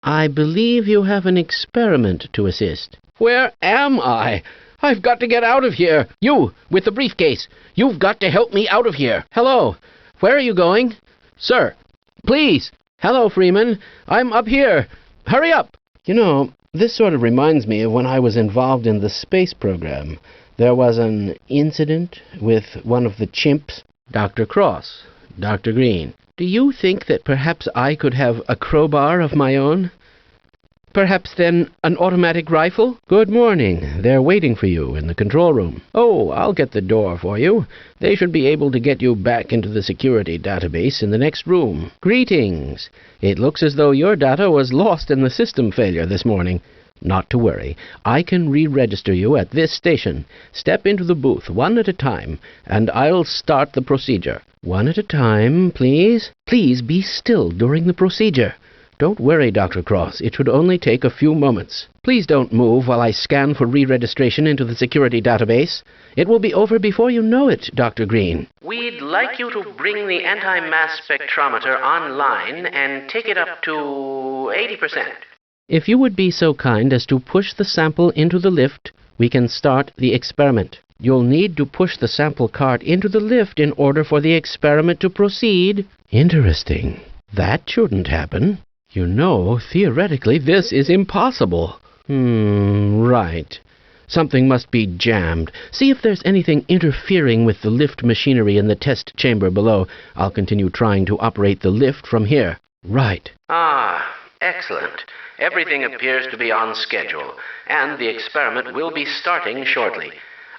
I believe you have an experiment to assist. Where am I? I've got to get out of here. You, with the briefcase. You've got to help me out of here. Hello. Where are you going? Sir, please. Hello, Freeman. I'm up here. Hurry up. You know, this sort of reminds me of when I was involved in the space program. There was an incident with one of the chimps, Dr. Cross, Dr. Green. Do you think that perhaps I could have a crowbar of my own? Perhaps, then, an automatic rifle? Good morning. They're waiting for you in the control room. Oh, I'll get the door for you. They should be able to get you back into the security database in the next room. Greetings. It looks as though your data was lost in the system failure this morning. Not to worry. I can re-register you at this station. Step into the booth one at a time, and I'll start the procedure. One at a time, please. Please be still during the procedure. Don't worry, Dr. Cross. It should only take a few moments. Please don't move while I scan for re-registration into the security database. It will be over before you know it, Dr. Green. We'd like you to bring the anti-mass spectrometer online and take it up to 80%. If you would be so kind as to push the sample into the lift, we can start the experiment. You'll need to push the sample cart into the lift in order for the experiment to proceed. Interesting. That shouldn't happen. You know, theoretically, this is impossible. Right. Something must be jammed. See if there's anything interfering with the lift machinery in the test chamber below. I'll continue trying to operate the lift from here. Right. Excellent. Everything appears to be on schedule, and the experiment will be starting shortly.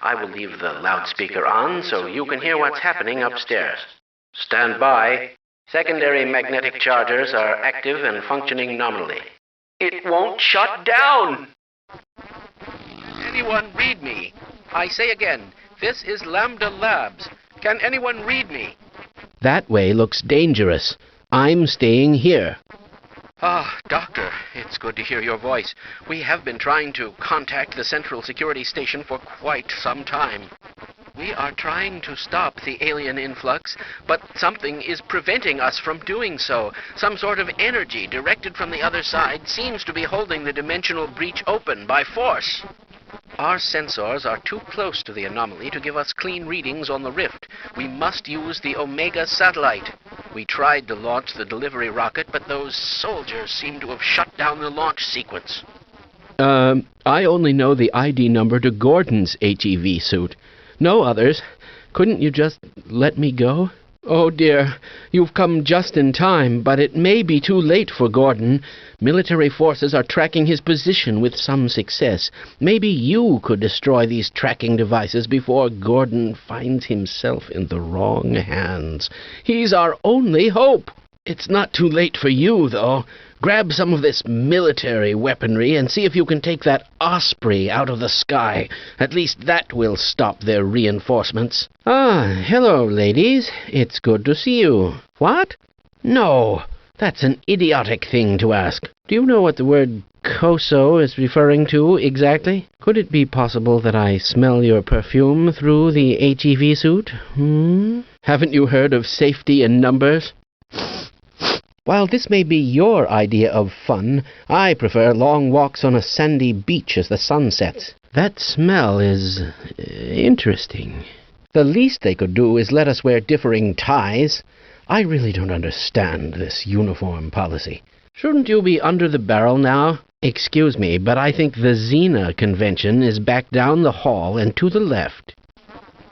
I will leave the loudspeaker on so you can hear what's happening upstairs. Stand by. Secondary magnetic chargers are active and functioning nominally. It won't shut down! Anyone read me? I say again, this is Lambda Labs. Can anyone read me? That way looks dangerous. I'm staying here. Doctor, it's good to hear your voice. We have been trying to contact the Central Security Station for quite some time. We are trying to stop the alien influx, but something is preventing us from doing so. Some sort of energy directed from the other side seems to be holding the dimensional breach open by force. Our sensors are too close to the anomaly to give us clean readings on the rift. We must use the Omega satellite. We tried to launch the delivery rocket, but those soldiers seem to have shut down the launch sequence. I only know the ID number to Gordon's HEV suit. No others. Couldn't you just let me go? Oh, dear, you've come just in time, but it may be too late for Gordon. Military forces are tracking his position with some success. Maybe you could destroy these tracking devices before Gordon finds himself in the wrong hands. He's our only hope. It's not too late for you, though. Grab some of this military weaponry and see if you can take that Osprey out of the sky. At least that will stop their reinforcements. Hello, ladies. It's good to see you. What? No, that's an idiotic thing to ask. Do you know what the word COSO is referring to exactly? Could it be possible that I smell your perfume through the HEV suit? Haven't you heard of safety in numbers? While this may be your idea of fun, I prefer long walks on a sandy beach as the sun sets. That smell is interesting. The least they could do is let us wear differing ties. I really don't understand this uniform policy. Shouldn't you be under the barrel now? Excuse me, but I think the Xena convention is back down the hall and to the left.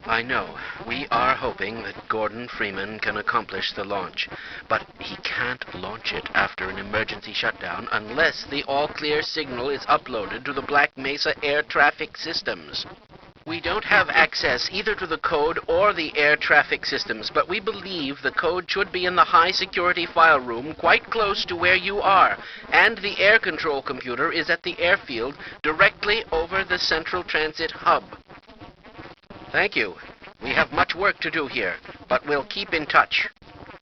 I know. We are hoping that Gordon Freeman can accomplish the launch, but he can't launch it after an emergency shutdown unless the all-clear signal is uploaded to the Black Mesa air traffic systems. We don't have access either to the code or the air traffic systems, but we believe the code should be in the high-security file room quite close to where you are, and the air control computer is at the airfield directly over the Central Transit Hub. Thank you. We have much work to do here, but we'll keep in touch.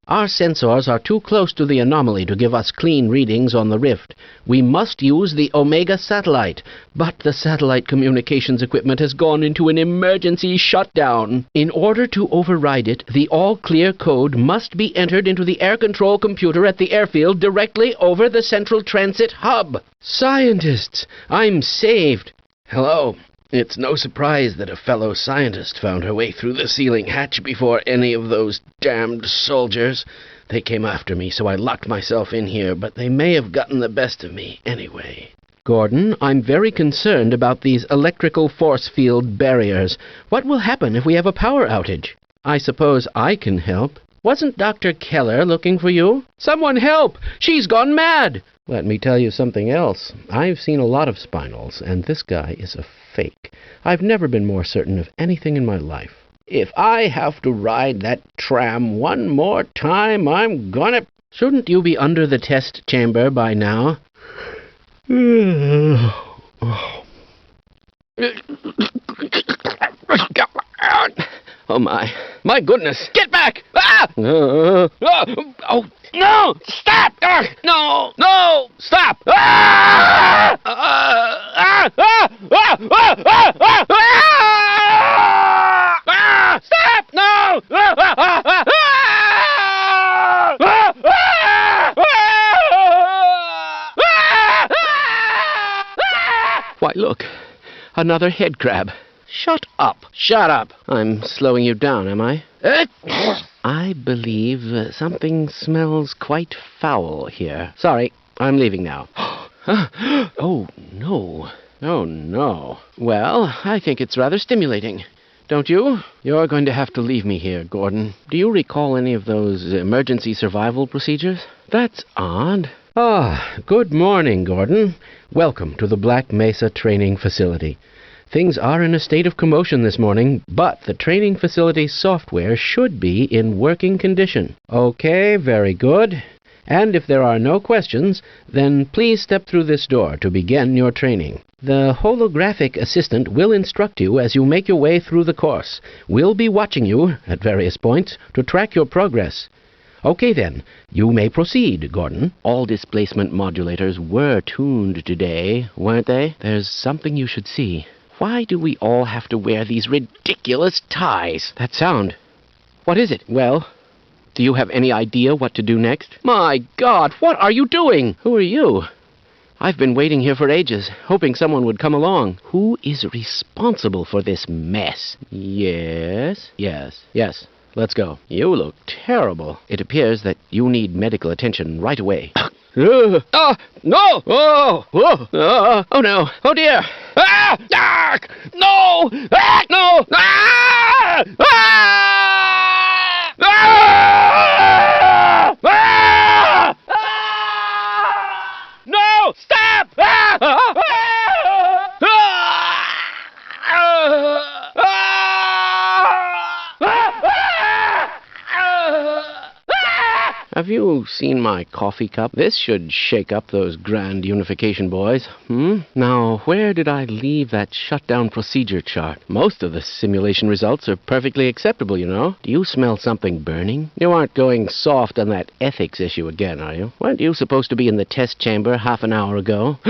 Our sensors are too close to the anomaly to give us clean readings on the rift. We must use the Omega satellite, but the satellite communications equipment has gone into an emergency shutdown. In order to override it, the all-clear code must be entered into the air control computer at the airfield directly over the Central Transit Hub. Scientists, I'm saved. Hello. It's no surprise that a fellow scientist found her way through the ceiling hatch before any of those damned soldiers. They came after me, so I locked myself in here, but they may have gotten the best of me anyway. Gordon, I'm very concerned about these electrical force field barriers. What will happen if we have a power outage? I suppose I can help. Wasn't Dr. Keller looking for you? Someone help! She's gone mad! Let me tell you something else. I've seen a lot of spinals, and this guy is a fake. I've never been more certain of anything in my life. If I have to ride that tram one more time, I'm gonna... Shouldn't you be under the test chamber by now? Oh, my goodness! Get back! Ah! Oh, no! Stop! No! No! Stop! Ah! Stop! No! Why, look. Another head crab. Shut up. Shut up. I'm slowing you down, am I? I believe something smells quite foul here. Sorry, I'm leaving now. Oh, no. Oh, no. Well, I think it's rather stimulating. Don't you? You're going to have to leave me here, Gordon. Do you recall any of those emergency survival procedures? That's odd. Ah, good morning, Gordon. Welcome to the Black Mesa Training Facility. Things are in a state of commotion this morning, but the training facility's software should be in working condition. Okay, very good. And if there are no questions, then please step through this door to begin your training. The holographic assistant will instruct you as you make your way through the course. We'll be watching you at various points to track your progress. Okay then, you may proceed, Gordon. All displacement modulators were tuned today, weren't they? There's something you should see. Why do we all have to wear these ridiculous ties? That sound. What is it? Well, do you have any idea what to do next? My God, what are you doing? Who are you? I've been waiting here for ages, hoping someone would come along. Who is responsible for this mess? Yes. Let's go. You look terrible. It appears that you need medical attention right away. No! Oh no! Oh dear! Ah! Ah! No! Ah! No! Ah! Ah! Ah! Ah! Ah! No! Stop! Ah! Ah! Have you seen my coffee cup? This should shake up those grand unification boys. Now, where did I leave that shutdown procedure chart? Most of the simulation results are perfectly acceptable, you know. Do you smell something burning? You aren't going soft on that ethics issue again, are you? Weren't you supposed to be in the test chamber half an hour ago?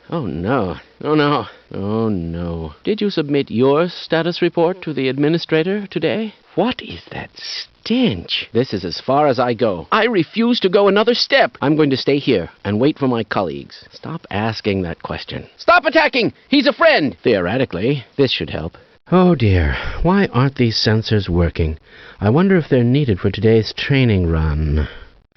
Oh, no. Oh, no. Oh, no. Did you submit your status report to the administrator today? What is that stench? This is as far as I go. I refuse to go another step. I'm going to stay here and wait for my colleagues. Stop asking that question. Stop attacking! He's a friend! Theoretically, this should help. Oh dear, why aren't these sensors working? I wonder if they're needed for today's training run.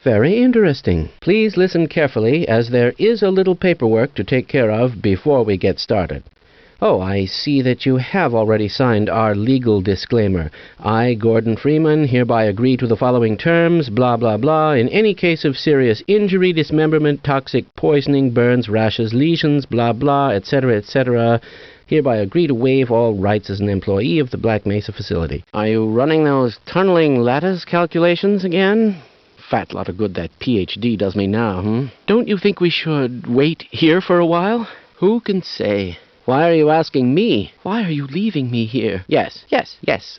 Very interesting. Please listen carefully, as there is a little paperwork to take care of before we get started. Oh, I see that you have already signed our legal disclaimer. I, Gordon Freeman, hereby agree to the following terms, blah, blah, blah. In any case of serious injury, dismemberment, toxic poisoning, burns, rashes, lesions, blah, blah, etc., hereby agree to waive all rights as an employee of the Black Mesa facility. Are you running those tunneling lattice calculations again? Fat lot of good that PhD does me now, Don't you think we should wait here for a while? Who can say? Why are you asking me? Why are you leaving me here? Yes.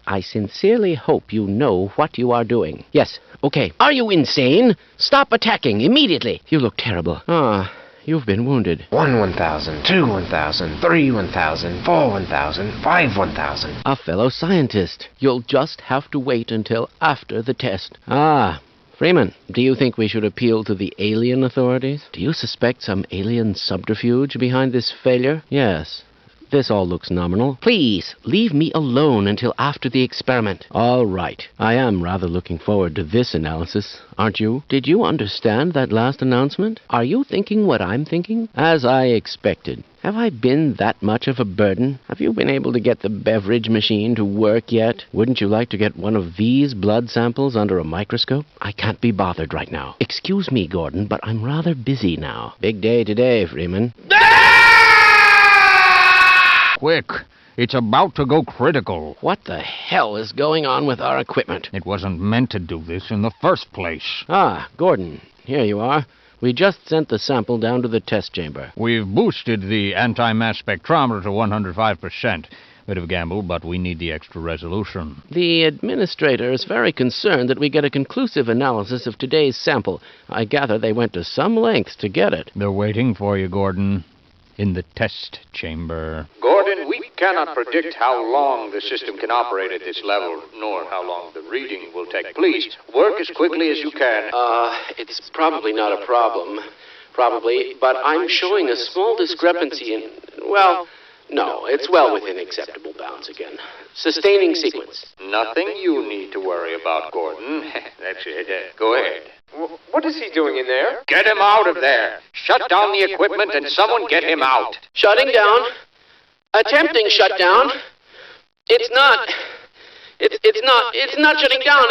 I sincerely hope you know what you are doing. Yes, okay. Are you insane? Stop attacking immediately. You look terrible. You've been wounded. 1 1,000, 2 1,000, 3 1,000, 4 1,000, 5 1,000. A fellow scientist. You'll just have to wait until after the test. Freeman, do you think we should appeal to the alien authorities? Do you suspect some alien subterfuge behind this failure? Yes. This all looks nominal. Please, leave me alone until after the experiment. All right. I am rather looking forward to this analysis, aren't you? Did you understand that last announcement? Are you thinking what I'm thinking? As I expected. Have I been that much of a burden? Have you been able to get the beverage machine to work yet? Wouldn't you like to get one of these blood samples under a microscope? I can't be bothered right now. Excuse me, Gordon, but I'm rather busy now. Big day today, Freeman. Quick! It's about to go critical. What the hell is going on with our equipment? It wasn't meant to do this in the first place. Gordon, here you are. We just sent the sample down to the test chamber. We've boosted the anti-mass spectrometer to 105%. Bit of a gamble, but we need the extra resolution. The administrator is very concerned that we get a conclusive analysis of today's sample. I gather they went to some lengths to get it. They're waiting for you, Gordon. In the test chamber. Gordon, we cannot predict how long the system can operate at this level, nor how long the reading will take. Please, work as quickly as you can. It's probably not a problem. Probably, but I'm showing a small discrepancy in... Well, no, it's well within acceptable bounds again. Sustaining sequence. Nothing you need to worry about, Gordon. That's it. Go ahead. What is he doing in there? Get him out of there. Shut down the equipment and someone get him out. Shutting down. Attempting shutdown. It's not shutting down.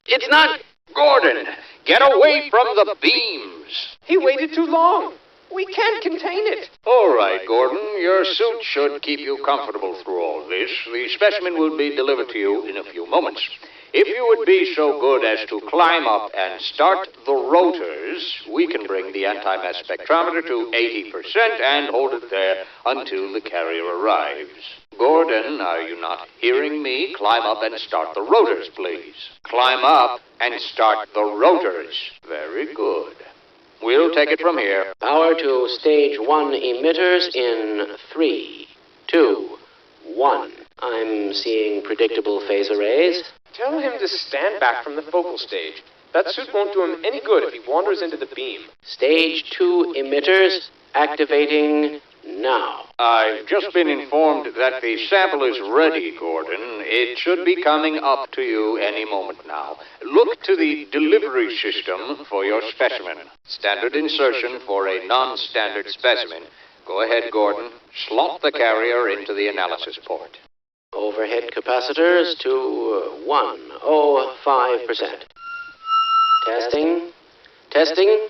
It's not... Gordon, get away from the beams. He waited too long. We can't contain it. All right, Gordon. Your suit should keep you comfortable through all this. The specimen will be delivered to you in a few moments. If you would be so good as to climb up and start the rotors, we can bring the anti-mass spectrometer to 80% and hold it there until the carrier arrives. Gordon, are you not hearing me? Climb up and start the rotors, please. Climb up and start the rotors. Very good. We'll take it from here. Power to stage 1 emitters in 3, 2, 1. I'm seeing predictable phase arrays. Tell him to stand back from the focal stage. That suit won't do him any good if he wanders into the beam. Stage 2 emitters activating now. I've just been informed that the sample is ready, Gordon. It should be coming up to you any moment now. Look to the delivery system for your specimen. Standard insertion for a non-standard specimen. Go ahead, Gordon. Slot the carrier into the analysis port. Overhead capacitors to 105%. Testing.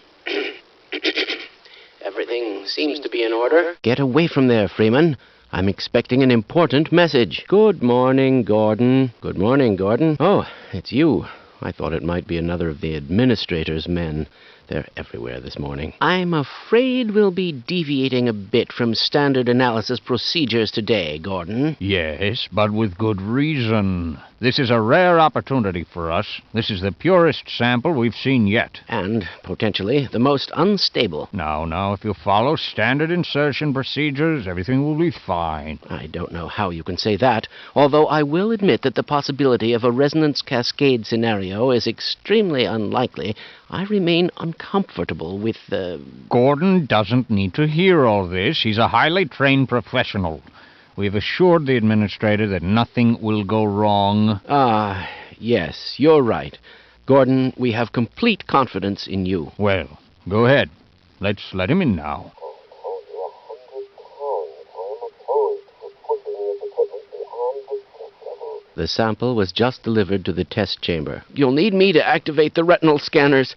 Everything seems to be in order. Get away from there, Freeman. I'm expecting an important message. Good morning, Gordon. Good morning, Gordon. Oh, it's you. I thought it might be another of the administrator's men. They're everywhere this morning. I'm afraid we'll be deviating a bit from standard analysis procedures today, Gordon. Yes, but with good reason. This is a rare opportunity for us. This is the purest sample we've seen yet. And, potentially, the most unstable. Now, if you follow standard insertion procedures, everything will be fine. I don't know how you can say that, although I will admit that the possibility of a resonance cascade scenario is extremely unlikely. I remain uncomfortable with the... Gordon doesn't need to hear all this. He's a highly trained professional. We've assured the administrator that nothing will go wrong. Yes, you're right. Gordon, we have complete confidence in you. Well, go ahead. Let's let him in now. The sample was just delivered to the test chamber. You'll need me to activate the retinal scanners.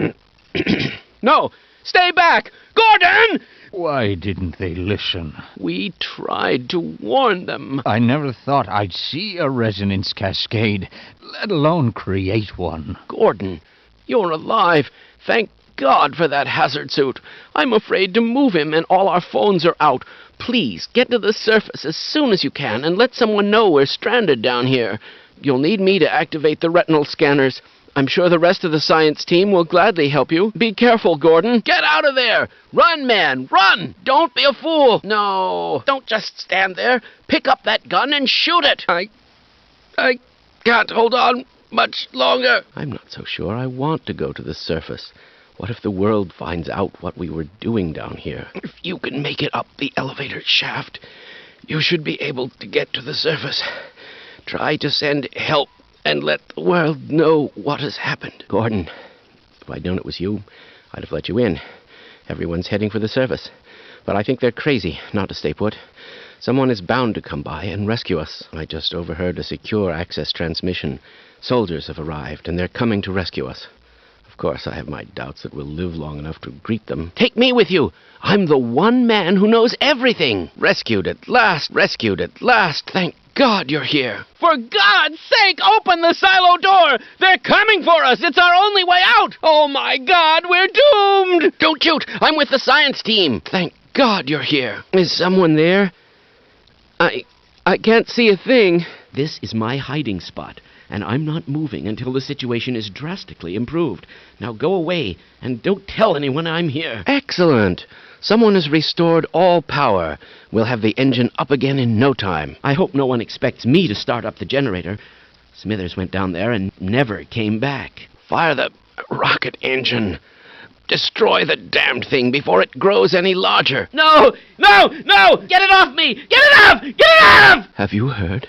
No! Stay back! Gordon! Why didn't they listen? We tried to warn them. I never thought I'd see a resonance cascade, let alone create one. Gordon, you're alive. Thank God for that hazard suit. I'm afraid to move him, and all our phones are out. Please, get to the surface as soon as you can, and let someone know we're stranded down here. You'll need me to activate the retinal scanners. I'm sure the rest of the science team will gladly help you. Be careful, Gordon. Get out of there! Run, man, run! Don't be a fool! No, don't just stand there. Pick up that gun and shoot it! I can't hold on much longer. I'm not so sure I want to go to the surface. What if the world finds out what we were doing down here? If you can make it up the elevator shaft, you should be able to get to the surface. Try to send help and let the world know what has happened. Gordon, if I'd known it was you, I'd have let you in. Everyone's heading for the surface. But I think they're crazy not to stay put. Someone is bound to come by and rescue us. I just overheard a secure access transmission. Soldiers have arrived, and they're coming to rescue us. Of course, I have my doubts that we'll live long enough to greet them. Take me with you! I'm the one man who knows everything! Rescued at last! Rescued at last! Thank God you're here! For God's sake, open the silo door! They're coming for us! It's our only way out! Oh my God, we're doomed! Don't shoot! I'm with the science team! Thank God you're here! Is someone there? I can't see a thing. This is my hiding spot, and I'm not moving until the situation is drastically improved. Now go away, and don't tell anyone I'm here. Excellent! Someone has restored all power. We'll have the engine up again in no time. I hope no one expects me to start up the generator. Smithers went down there and never came back. Fire the rocket engine. Destroy the damned thing before it grows any larger. No! No! No! Get it off me! Get it off! Get it off! Have you heard?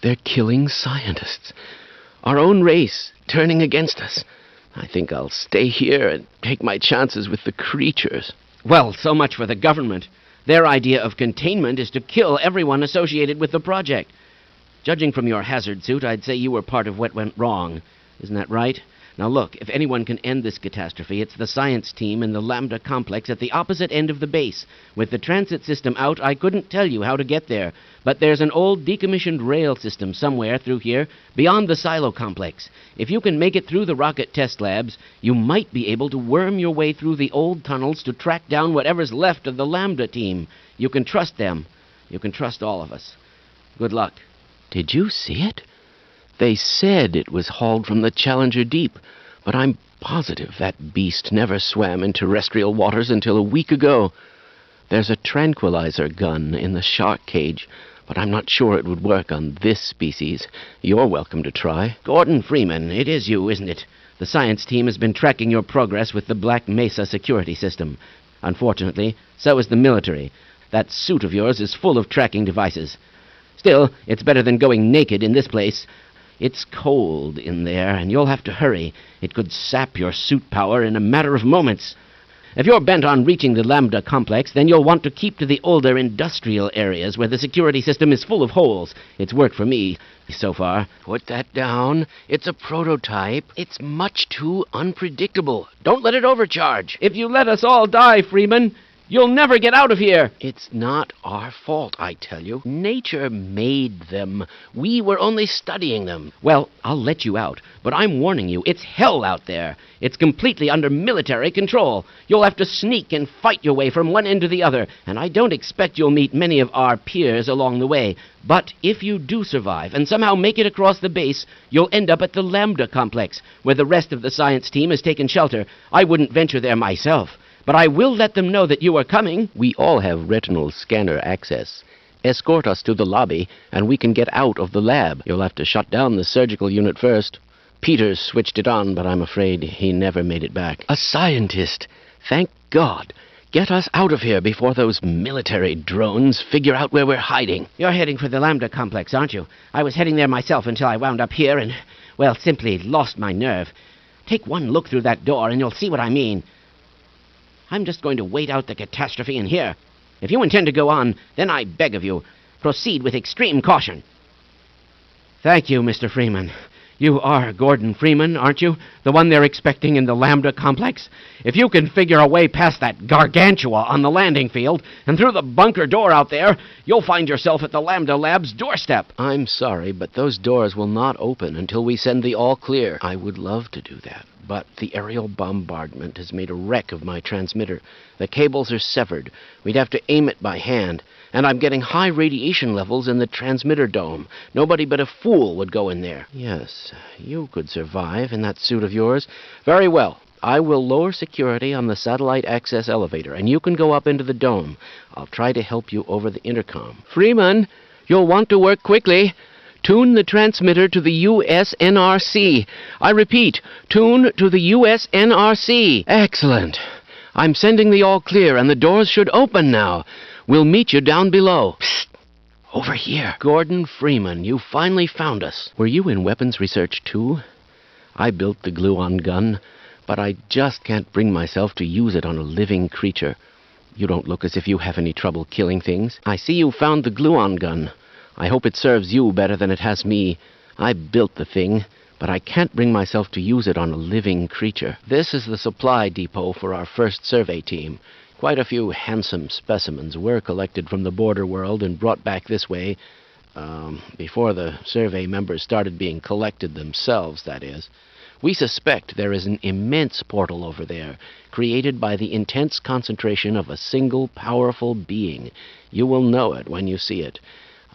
They're killing scientists. Our own race, turning against us. I think I'll stay here and take my chances with the creatures. Well, so much for the government. Their idea of containment is to kill everyone associated with the project. Judging from your hazard suit, I'd say you were part of what went wrong. Isn't that right? Now look, if anyone can end this catastrophe, it's the science team in the Lambda complex at the opposite end of the base. With the transit system out, I couldn't tell you how to get there. But there's an old decommissioned rail system somewhere through here, beyond the silo complex. If you can make it through the rocket test labs, you might be able to worm your way through the old tunnels to track down whatever's left of the Lambda team. You can trust them. You can trust all of us. Good luck. Did you see it? They said it was hauled from the Challenger Deep, but I'm positive that beast never swam in terrestrial waters until a week ago. There's a tranquilizer gun in the shark cage, but I'm not sure it would work on this species. You're welcome to try. Gordon Freeman, it is you, isn't it? The science team has been tracking your progress with the Black Mesa security system. Unfortunately, so is the military. That suit of yours is full of tracking devices. Still, it's better than going naked in this place. It's cold in there, and you'll have to hurry. It could sap your suit power in a matter of moments. If you're bent on reaching the Lambda complex, then you'll want to keep to the older industrial areas where the security system is full of holes. It's worked for me so far. Put that down. It's a prototype. It's much too unpredictable. Don't let it overcharge. If you let us all die, Freeman, you'll never get out of here. It's not our fault, I tell you. Nature made them. We were only studying them. Well, I'll let you out, but I'm warning you, it's hell out there. It's completely under military control. You'll have to sneak and fight your way from one end to the other, and I don't expect you'll meet many of our peers along the way. But if you do survive and somehow make it across the base, you'll end up at the Lambda complex, where the rest of the science team has taken shelter. I wouldn't venture there myself. But I will let them know that you are coming. We all have retinal scanner access. Escort us to the lobby, and we can get out of the lab. You'll have to shut down the surgical unit first. Peters switched it on, but I'm afraid he never made it back. A scientist! Thank God! Get us out of here before those military drones figure out where we're hiding. You're heading for the Lambda complex, aren't you? I was heading there myself until I wound up here and, well, simply lost my nerve. Take one look through that door, and you'll see what I mean. I'm just going to wait out the catastrophe in here. If you intend to go on, then I beg of you, proceed with extreme caution. Thank you, Mr. Freeman. You are Gordon Freeman, aren't you? The one they're expecting in the Lambda complex? If you can figure a way past that gargantua on the landing field and through the bunker door out there, you'll find yourself at the Lambda Lab's doorstep. I'm sorry, but those doors will not open until we send the all clear. I would love to do that, But the aerial bombardment has made a wreck of my transmitter. The cables are severed. We'd have to aim it by hand. And I'm getting high radiation levels in the transmitter dome. Nobody but a fool would go in there. Yes, you could survive in that suit of yours. Very well. I will lower security on the satellite access elevator, and you can go up into the dome. I'll try to help you over the intercom. Freeman, you'll want to work quickly. Tune the transmitter to the USNRC. I repeat, tune to the USNRC. Excellent. I'm sending the all clear, and the doors should open now. We'll meet you down below. Psst. Over here. Gordon Freeman, you finally found us. Were you in weapons research, too? I built the gluon gun, but I just can't bring myself to use it on a living creature. You don't look as if you have any trouble killing things. I see you found the gluon gun. I hope it serves you better than it has me. I built the thing, but I can't bring myself to use it on a living creature. This is the supply depot for our first survey team. Quite a few handsome specimens were collected from the border world and brought back this way, before the survey members started being collected themselves, that is. We suspect there is an immense portal over there, created by the intense concentration of a single powerful being. You will know it when you see it.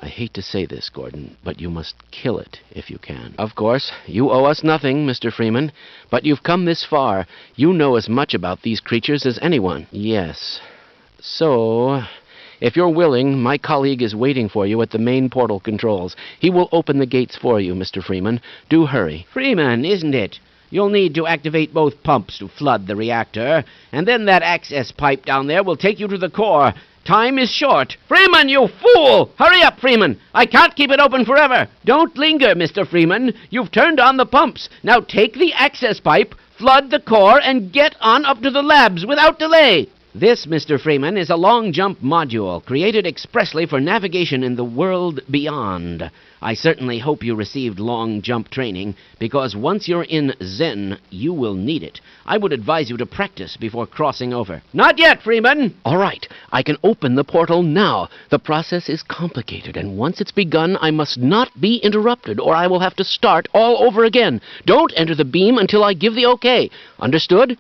I hate to say this, Gordon, but you must kill it if you can. Of course, you owe us nothing, Mr. Freeman, but you've come this far. You know as much about these creatures as anyone. Yes. So, if you're willing, my colleague is waiting for you at the main portal controls. He will open the gates for you, Mr. Freeman. Do hurry. Freeman, isn't it? You'll need to activate both pumps to flood the reactor, and then that access pipe down there will take you to the core. Time is short. Freeman, you fool! Hurry up, Freeman! I can't keep it open forever. Don't linger, Mr. Freeman. You've turned on the pumps. Now take the access pipe, flood the core, and get on up to the labs without delay. This, Mr. Freeman, is a long-jump module created expressly for navigation in the world beyond. I certainly hope you received long-jump training, because once you're in Zen, you will need it. I would advise you to practice before crossing over. Not yet, Freeman! All right, I can open the portal now. The process is complicated, and once it's begun, I must not be interrupted, or I will have to start all over again. Don't enter the beam until I give the okay. Understood?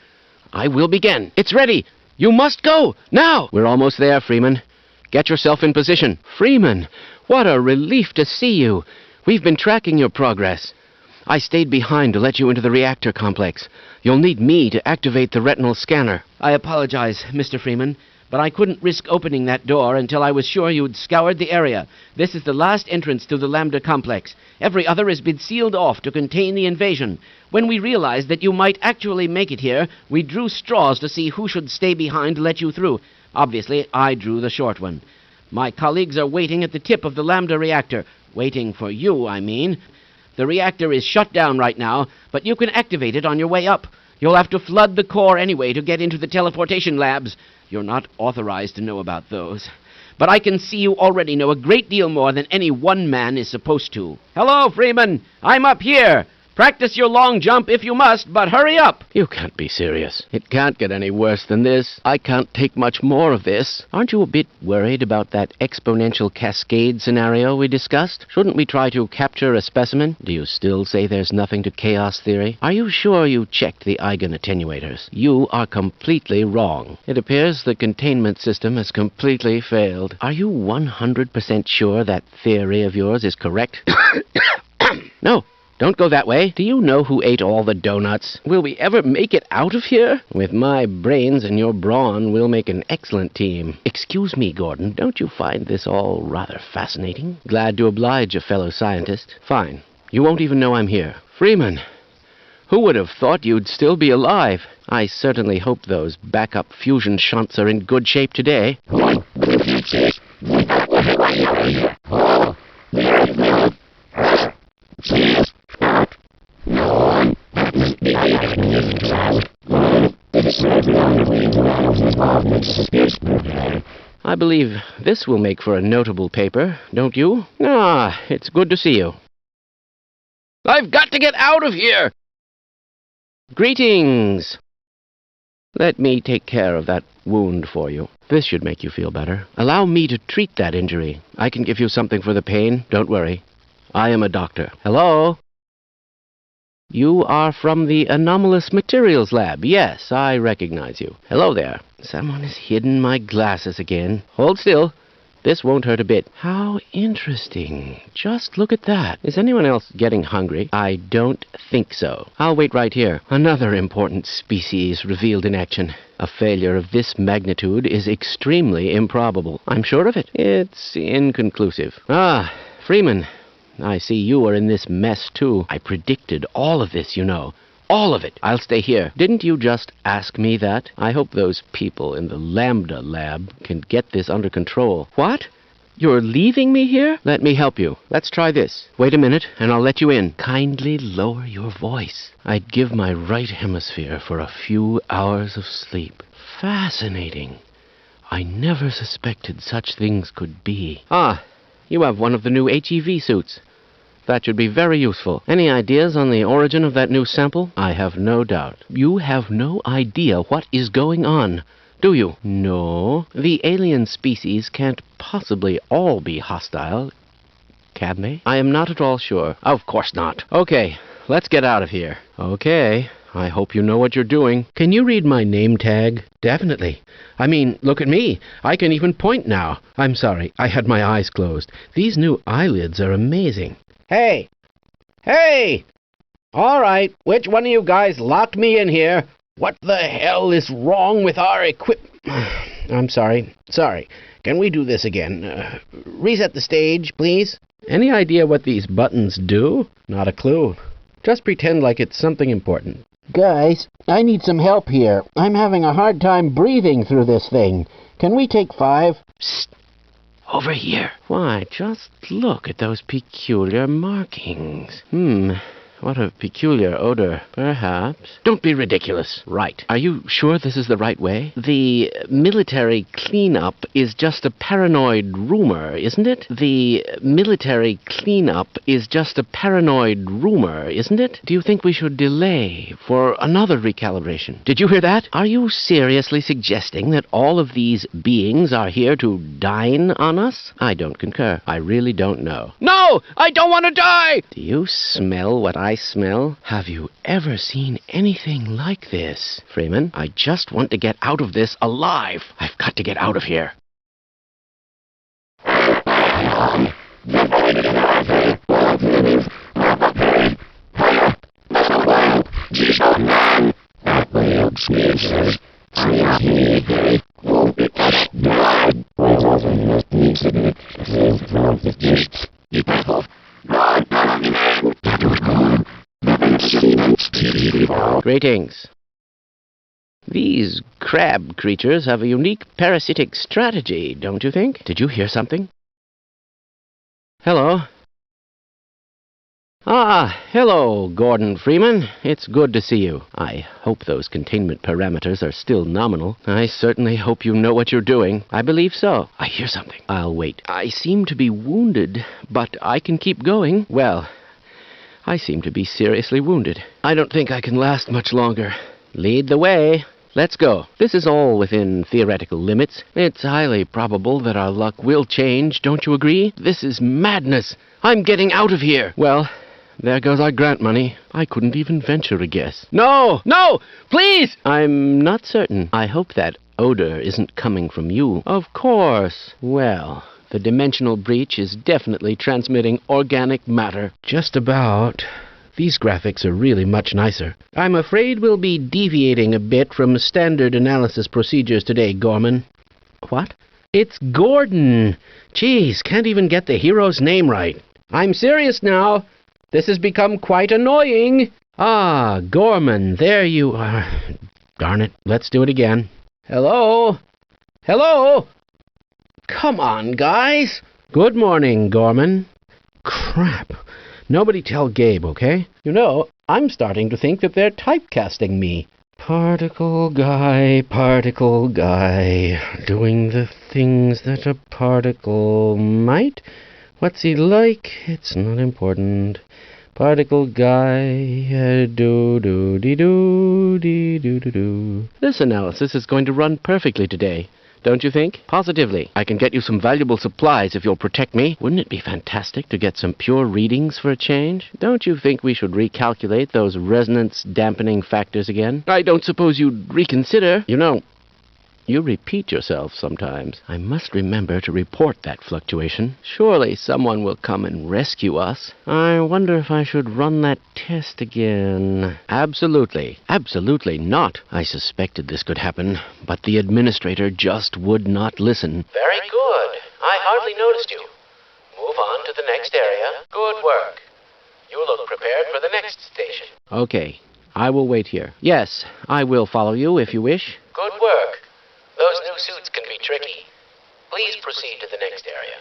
I will begin. It's ready. You must go, now! We're almost there, Freeman. Get yourself in position. Freeman, what a relief to see you. We've been tracking your progress. I stayed behind to let you into the reactor complex. You'll need me to activate the retinal scanner. I apologize, Mr. Freeman, but I couldn't risk opening that door until I was sure you'd scoured the area. This is the last entrance to the Lambda complex. Every other has been sealed off to contain the invasion. When we realized that you might actually make it here, we drew straws to see who should stay behind to let you through. Obviously, I drew the short one. My colleagues are waiting at the tip of the Lambda reactor. Waiting for you, I mean. The reactor is shut down right now, but you can activate it on your way up. You'll have to flood the core anyway to get into the teleportation labs. You're not authorized to know about those. But I can see you already know a great deal more than any one man is supposed to. Hello, Freeman. I'm up here. Practice your long jump if you must, but hurry up. You can't be serious. It can't get any worse than this. I can't take much more of this. Aren't you a bit worried about that exponential cascade scenario we discussed? Shouldn't we try to capture a specimen? Do you still say there's nothing to chaos theory? Are you sure you checked the Eigen attenuators? You are completely wrong. It appears the containment system has completely failed. Are you 100% sure that theory of yours is correct? No. Don't go that way. Do you know who ate all the donuts? Will we ever make it out of here? With my brains and your brawn, we'll make an excellent team. Excuse me, Gordon. Don't you find this all rather fascinating? Glad to oblige a fellow scientist. Fine. You won't even know I'm here. Freeman, who would have thought you'd still be alive? I certainly hope those backup fusion shunts are in good shape today. I believe this will make for a notable paper, don't you? Ah, it's good to see you. I've got to get out of here! Greetings! Let me take care of that wound for you. This should make you feel better. Allow me to treat that injury. I can give you something for the pain. Don't worry. I am a doctor. Hello? You are from the Anomalous Materials Lab. Yes, I recognize you. Hello there. Someone has hidden my glasses again. Hold still. This won't hurt a bit. How interesting. Just look at that. Is anyone else getting hungry? I don't think so. I'll wait right here. Another important species revealed in action. A failure of this magnitude is extremely improbable. I'm sure of it. It's inconclusive. Ah, Freeman. I see you are in this mess, too. I predicted all of this, you know. All of it. I'll stay here. Didn't you just ask me that? I hope those people in the Lambda lab can get this under control. What? You're leaving me here? Let me help you. Let's try this. Wait a minute, and I'll let you in. Kindly lower your voice. I'd give my right hemisphere for a few hours of sleep. Fascinating. I never suspected such things could be. Ah, you have one of the new HEV suits. That should be very useful. Any ideas on the origin of that new sample? I have no doubt. You have no idea what is going on, do you? No. The alien species can't possibly all be hostile, can they? I am not at all sure. Of course not. Okay, let's get out of here. Okay. I hope you know what you're doing. Can you read my name tag? Definitely. I mean, look at me. I can even point now. I'm sorry, I had my eyes closed. These new eyelids are amazing. Hey! Hey! All right, which one of you guys locked me in here? What the hell is wrong with our I'm sorry. Sorry. Can we do this again? Reset the stage, please. Any idea what these buttons do? Not a clue. Just pretend like it's something important. Guys, I need some help here. I'm having a hard time breathing through this thing. Can we take 5? Psst. Over here. Why, just look at those peculiar markings. What a peculiar odor. Perhaps. Don't be ridiculous. Right. Are you sure this is the right way? The military cleanup is just a paranoid rumor, isn't it? The military cleanup is just a paranoid rumor, isn't it? Do you think we should delay for another recalibration? Did you hear that? Are you seriously suggesting that all of these beings are here to dine on us? I don't concur. I really don't know. No! I don't want to die! Do you smell what I smell? Have you ever seen anything like this? Freeman, I just want to get out of this alive. I've got to get out of here. Greetings. These crab creatures have a unique parasitic strategy, don't you think? Did you hear something? Hello? Ah, hello, Gordon Freeman. It's good to see you. I hope those containment parameters are still nominal. I certainly hope you know what you're doing. I believe so. I hear something. I'll wait. I seem to be wounded, but I can keep going. Well, I seem to be seriously wounded. I don't think I can last much longer. Lead the way. Let's go. This is all within theoretical limits. It's highly probable that our luck will change, don't you agree? This is madness. I'm getting out of here. Well, there goes our grant money. I couldn't even venture a guess. No! No! Please! I'm not certain. I hope that odor isn't coming from you. Of course. Well, the dimensional breach is definitely transmitting organic matter. Just about. These graphics are really much nicer. I'm afraid we'll be deviating a bit from standard analysis procedures today, Gorman. What? It's Gordon. Geez, can't even get the hero's name right. I'm serious now. This has become quite annoying. Ah, Gorman, there you are. Darn it, let's do it again. Hello? Hello? Come on, guys. Good morning, Gorman. Crap. Nobody tell Gabe, okay? You know, I'm starting to think that they're typecasting me. Particle guy, doing the things that a particle might. What's he like? It's not important. Particle guy, do-do-dee-do-dee-do-do-do. This analysis is going to run perfectly today. don't you think? Positively. I can get you some valuable supplies if you'll protect me. Wouldn't it be fantastic to get some pure readings for a change? Don't you think we should recalculate those resonance-dampening factors again? I don't suppose you'd reconsider. You know, you repeat yourself sometimes. I must remember to report that fluctuation. Surely someone will come and rescue us. I wonder if I should run that test again. Absolutely. Absolutely not. I suspected this could happen, but the administrator just would not listen. Very good. I hardly noticed you. Move on to the next area. Good work. You look prepared for the next station. Okay. I will wait here. Yes, I will follow you if you wish. Good work. Those new suits can be tricky. Please proceed to the next area.